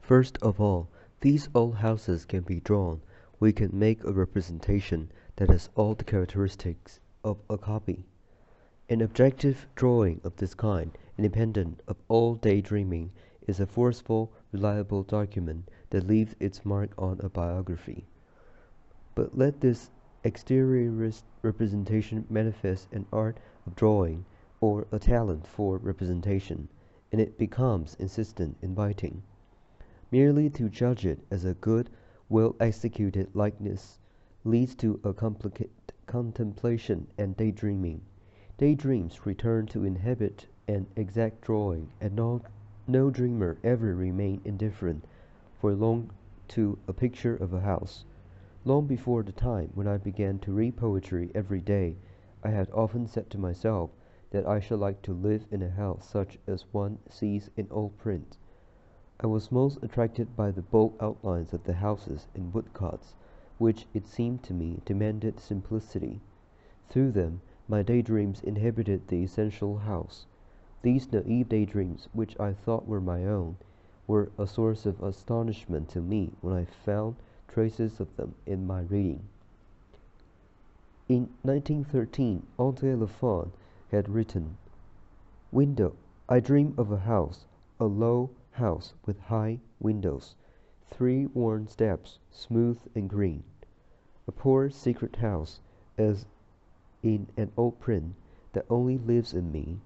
First of all, these old houses can be drawn. We can make a representation that has all the characteristics of a copy. An objective drawing of this kind, independent of all daydreaming, is a forceful, reliable document that leaves its mark on a biography. But let this exteriorist representation manifest an art of drawing, or a talent for representation, and it becomes insistent, inviting. Merely to judge it as a good, well-executed likeness leads to a complicated contemplation and daydreaming. Daydreams return to inhabit an exact drawing, and no dreamer ever remained indifferent for long to a picture of a house. Long before the time when I began to read poetry every day, I had often said to myself that I should like to live in a house such as one sees in old print. I was most attracted by the bold outlines of the houses in woodcuts, which it seemed to me demanded simplicity. Through them, my daydreams inhabited the essential house. These naive daydreams, which I thought were my own, were a source of astonishment to me when I found traces of them in my reading. In 1913, André Lafon had written, "Window, I dream of a house, a low house with high windows, 3 worn steps, smooth and green. A poor secret house, as in an old print, that only lives in me,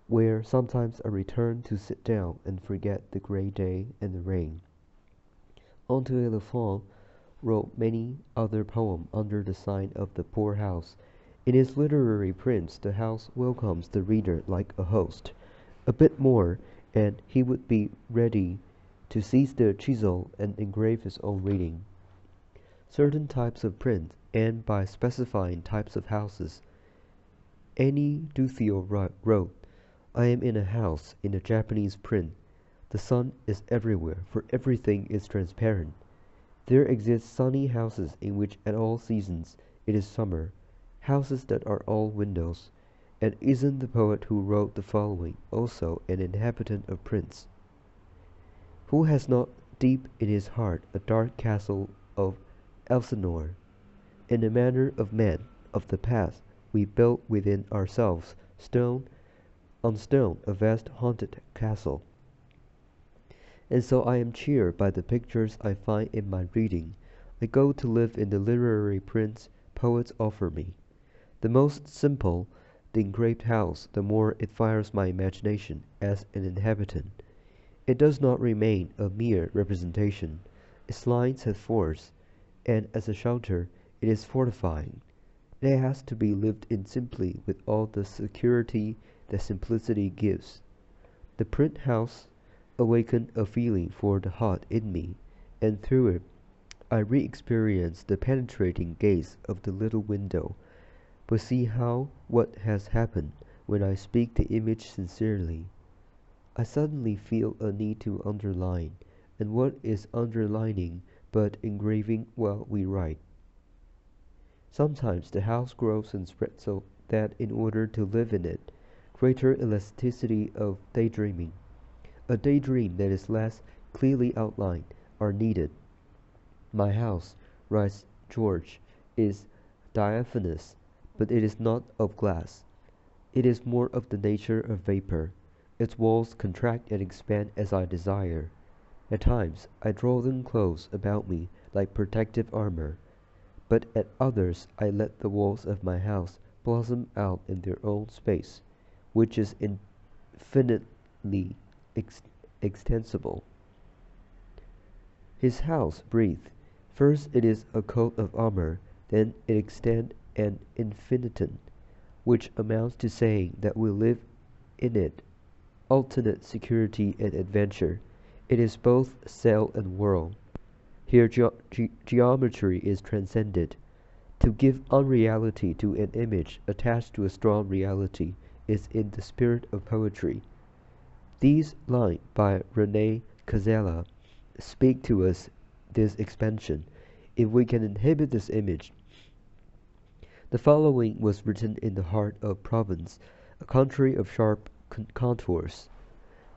where sometimes I return to sit down and forget the grey day and the rain." André Lafon wrote many other poems under the sign of the poor house. In his literary prints, the house welcomes the reader like a host. A bit more, and he would be ready to seize the chisel and engrave his own reading. Certain types of print, and by specifying types of houses, Annie Duthiel wrote, "I am in a house in a Japanese print. The sun is everywhere, for everything is transparent. There exist sunny houses in which at all seasons it is summer, houses that are all windows. And isn't the poet who wrote the following also an inhabitant of prints? Who has not deep in his heart a dark castle of Elsinore? In the manner of men of the past, we built within ourselves, stone on stone, a vast haunted castle." And so I am cheered by the pictures I find in my reading. I go to live in the literary prints poets offer me. The most simple the engraved house, the more it fires my imagination as an inhabitant. It does not remain a mere representation. Its lines have force, and as a shelter it is fortifying. It has to be lived in simply with all the security that simplicity gives. The print house awakened a feeling for the heart in me, and through it I re-experienced the penetrating gaze of the little window. But see how what has happened when I speak the image sincerely. I suddenly feel a need to underline, and what is underlining but engraving while we write? Sometimes the house grows and spreads so that in order to live in it, greater elasticity of daydreaming, a daydream that is less clearly outlined, are needed. "My house," writes George, "is diaphanous, but it is not of glass. It is more of the nature of vapor. Its walls contract and expand as I desire. At times I draw them close about me like protective armor, but at others I let the walls of my house blossom out in their own space, which is infinitely extensible." His house breathes. First it is a coat of armor, then it extends an infinitum, which amounts to saying that we live in it alternate security and adventure. It is both cell and world. Here geometry is transcended. To give unreality to an image attached to a strong reality is in the spirit of poetry. These lines by Rene Cazella speak to us this expansion. If we can inhabit this image. The following was written in the heart of Provence, a country of sharp contours.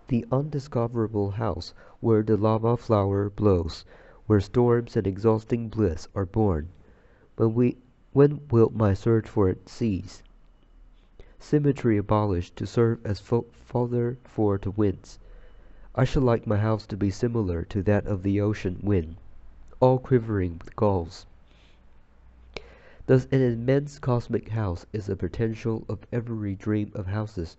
The undiscoverable house where the lava flower blows, where storms and exhausting bliss are born. When will my search for it cease? Symmetry abolished to serve as fodder for the winds. I should like my house to be similar to that of the ocean wind, all quivering with gulls. Thus an immense cosmic house is the potential of every dream of houses.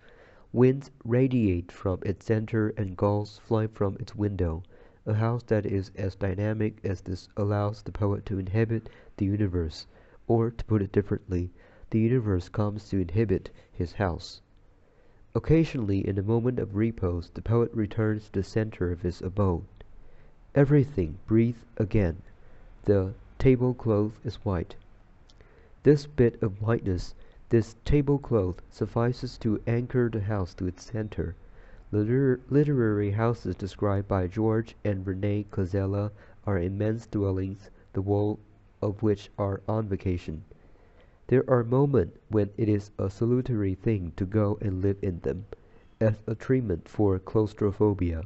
Winds radiate from its center and gulls fly from its window. A house that is as dynamic as this allows the poet to inhabit the universe, or, to put it differently, the universe comes to inhabit his house. Occasionally, in a moment of repose, the poet returns to the center of his abode. Everything breathes again. The tablecloth is white. This bit of whiteness, this tablecloth, suffices to anchor the house to its center. The literary houses described by George and Rene Cazella are immense dwellings, the walls of which are on vacation. There are moments when it is a salutary thing to go and live in them, as a treatment for claustrophobia.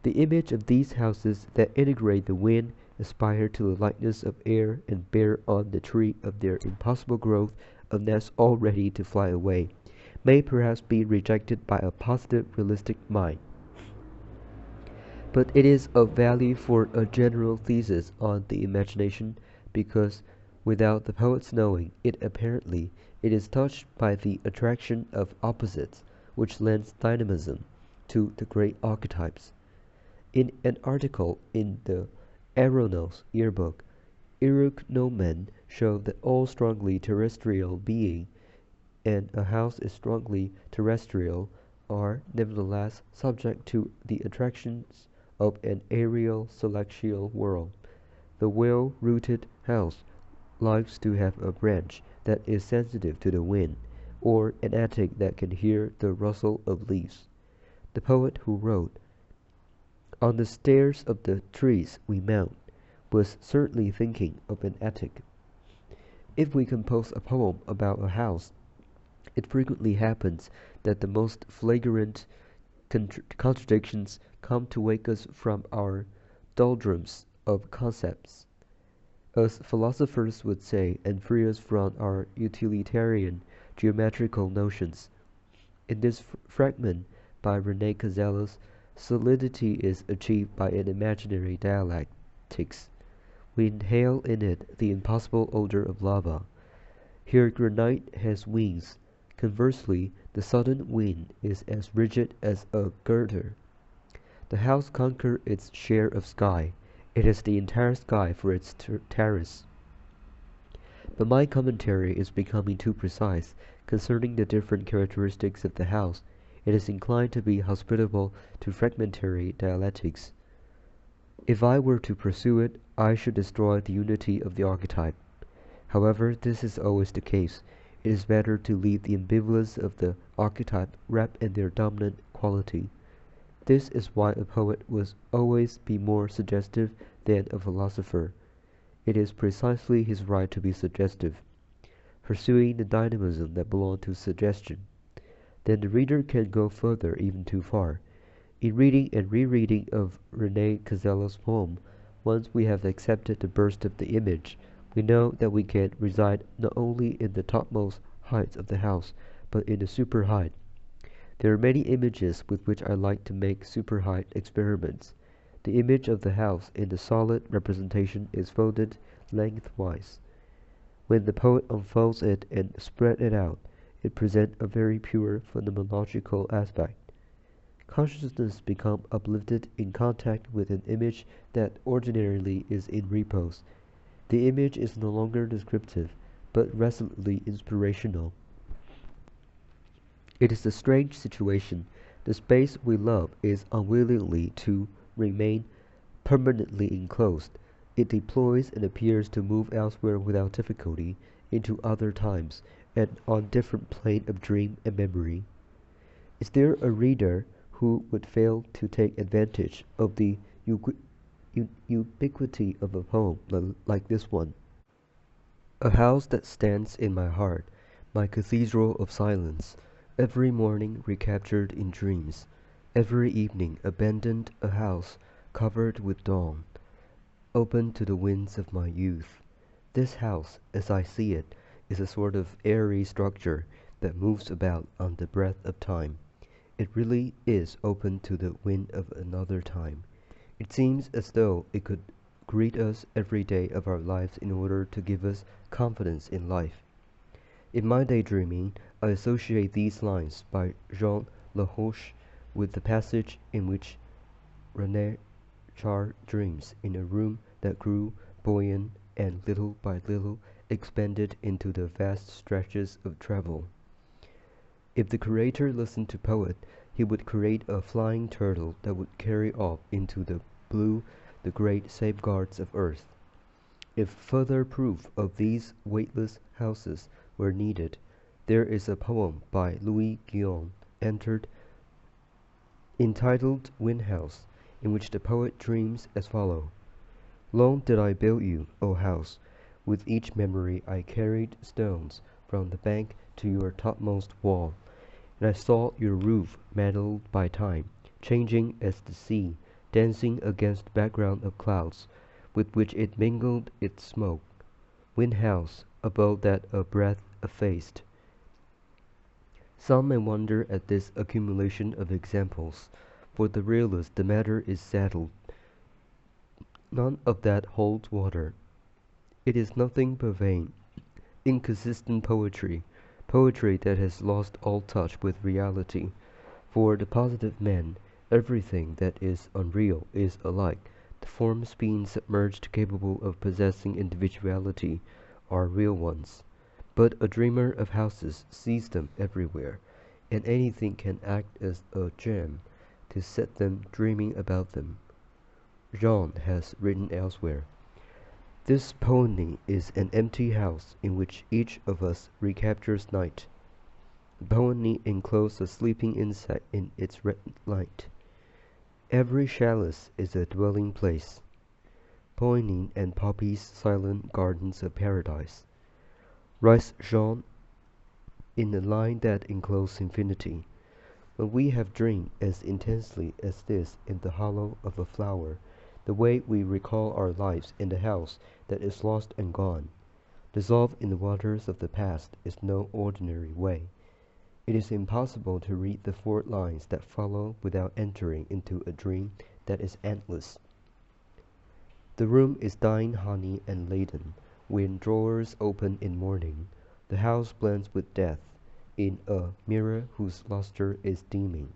The image of these houses that integrate the wind, aspire to the lightness of air, and bear on the tree of their impossible growth a nest all ready to fly away, may perhaps be rejected by a positive realistic mind. But it is of value for a general thesis on the imagination, because, without the poet's knowing it apparently, it is touched by the attraction of opposites, which lends dynamism to the great archetypes. In an article in the Aeronaut's Yearbook, Ergonomen showed that all strongly terrestrial beings, and a house is strongly terrestrial, are nevertheless subject to the attractions of an aerial celestial world. The well-rooted house likes to have a branch that is sensitive to the wind, or an attic that can hear the rustle of leaves. The poet who wrote, "On the stairs of the trees we mount," was certainly thinking of an attic. If we compose a poem about a house, it frequently happens that the most flagrant contradictions come to wake us from our doldrums of concepts, as philosophers would say, and free us from our utilitarian geometrical notions. In this fragment by Rene Cazellas, solidity is achieved by an imaginary dialectics. We inhale in it the impossible odor of lava. Here granite has wings. Conversely, the southern wind is as rigid as a girder. The house conquers its share of sky. It has the entire sky for its terrace. But my commentary is becoming too precise concerning the different characteristics of the house. It is inclined to be hospitable to fragmentary dialectics. If I were to pursue it, I should destroy the unity of the archetype. However, this is always the case. It is better to leave the ambivalence of the archetype wrapped in their dominant quality. This is why a poet will always be more suggestive than a philosopher. It is precisely his right to be suggestive, pursuing the dynamism that belongs to suggestion. Then the reader can go further, even too far. In reading and rereading of Rene Cazellas' poem, once we have accepted the burst of the image, we know that we can reside not only in the topmost heights of the house, but in the super height. There are many images with which I like to make super height experiments. The image of the house in the solid representation is folded lengthwise. When the poet unfolds it and spreads it out, it presents a very pure phenomenological aspect. Consciousness becomes uplifted in contact with an image that ordinarily is in repose. The image is no longer descriptive, but resolutely inspirational. It is a strange situation. The space we love is unwillingly to remain permanently enclosed. It deploys and appears to move elsewhere without difficulty, into other times, and on different plane of dream and memory. Is there a reader who would fail to take advantage of the ubiquity of a poem like this one? A house that stands in my heart, my cathedral of silence, every morning recaptured in dreams. Every evening abandoned a house covered with dawn, open to the winds of my youth. This house, as I see it, is a sort of airy structure that moves about on the breath of time. It really is open to the wind of another time. It seems as though it could greet us every day of our lives in order to give us confidence in life. In my daydreaming, I associate these lines by Jean Laroche with the passage in which René Char dreams in a room that grew buoyant and little by little expanded into the vast stretches of travel. If the Creator listened to poet, he would create a flying turtle that would carry off into the blue the great safeguards of earth. If further proof of these weightless houses were needed, there is a poem by Louis Guillaume entitled Wind House, in which the poet dreams as follows: Long did I build you, O house, with each memory I carried stones from the bank to your topmost wall, and I saw your roof metalled by time, changing as the sea, dancing against the background of clouds, with which it mingled its smoke. Wind house, abode that a breath effaced. Some may wonder at this accumulation of examples. For the realist the matter is settled. None of that holds water. It is nothing but vain, inconsistent poetry, poetry that has lost all touch with reality. For the positive man, everything that is unreal is alike. The forms being submerged capable of possessing individuality are real ones. But a dreamer of houses sees them everywhere, and anything can act as a gem to set them dreaming about them. Jean has written elsewhere, "This pony is an empty house in which each of us recaptures night. The pony encloses a sleeping insect in its red light. Every chalice is a dwelling place, poignant and poppies silent gardens of paradise," writes Jean in a line that encloses infinity. When we have dreamed as intensely as this in the hollow of a flower, the way we recall our lives in the house that is lost and gone, dissolved in the waters of the past, is no ordinary way. It is impossible to read the 4 lines that follow without entering into a dream that is endless. The room is dying honey and laden, when drawers open in morning. The house blends with death in a mirror whose lustre is dimming.